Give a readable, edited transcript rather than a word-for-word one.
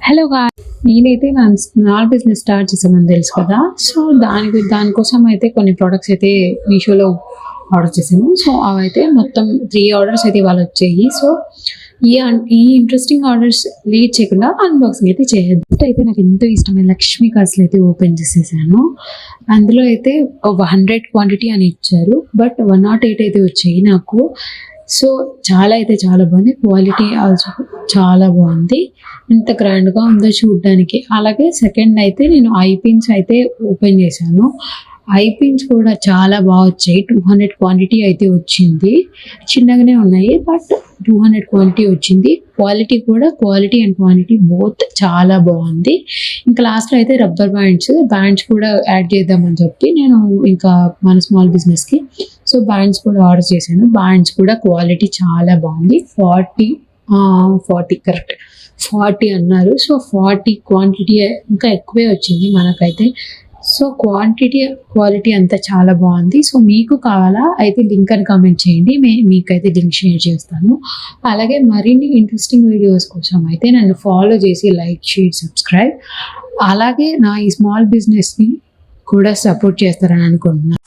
Hello నేనైతే నా small business start చేసామని తెలుసు కదా. సో దానికోసం అయితే కొన్ని ప్రోడక్ట్స్ అయితే మీషోలో ఆర్డర్ చేశాను. సో అవైతే మొత్తం 3 ఆర్డర్స్ అయితే ఇవాళ వచ్చాయి. సో ఈ ఇంట్రెస్టింగ్ ఆర్డర్స్ లేట్ చేయకుండా అన్బాక్సింగ్ అయితే చేయొద్దు. అయితే నాకు ఎంతో ఇష్టమైన లక్ష్మీ కాసులు అయితే ఓపెన్ చేసేసాను. అందులో అయితే 100 క్వాంటిటీ అని ఇచ్చారు, బట్ 108 అయితే వచ్చాయి నాకు. సో చాలా బాగుంది. క్వాలిటీ ఆల్సో చాలా బాగుంది. ఎంత గ్రాండ్గా ఉందో చూడడానికి. అలాగే సెకండ్ అయితే నేను ఐ పిన్స్ అయితే ఓపెన్ చేశాను. ఐ పిన్స్ కూడా చాలా బాగా వచ్చాయి. 200 క్వాంటిటీ అయితే వచ్చింది. చిన్నగానే ఉన్నాయి, బట్ 200 క్వాంటిటీ వచ్చింది. క్వాలిటీ అండ్ క్వాంటిటీ బోత్ చాలా బాగుంది. ఇంకా లాస్ట్లో అయితే రబ్బర్ బ్యాండ్స్ కూడా యాడ్ చేద్దామని చెప్పి నేను ఇంకా మన స్మాల్ బిజినెస్కి బ్యాండ్స్ కూడా ఆర్డర్ చేశాను. బ్యాండ్స్ కూడా క్వాలిటీ చాలా బాగుంది. 40 కరెక్ట్ 40 అన్నారు. సో 40 క్వాంటిటీ ఇంకా ఎక్కువే వచ్చింది మనకైతే. సో క్వాలిటీ అంతా చాలా బాగుంది. సో మీకు కావాలా అయితే లింక్ అని కామెంట్ చేయండి, మీకైతే లింక్ షేర్ చేస్తాను. అలాగే మరిన్ని ఇంట్రెస్టింగ్ వీడియోస్ కోసం అయితే నన్ను ఫాలో చేసి లైక్, షేర్, సబ్స్క్రైబ్, అలాగే నా ఈ స్మాల్ బిజినెస్ని కూడా సపోర్ట్ చేస్తారని అనుకుంటున్నాను.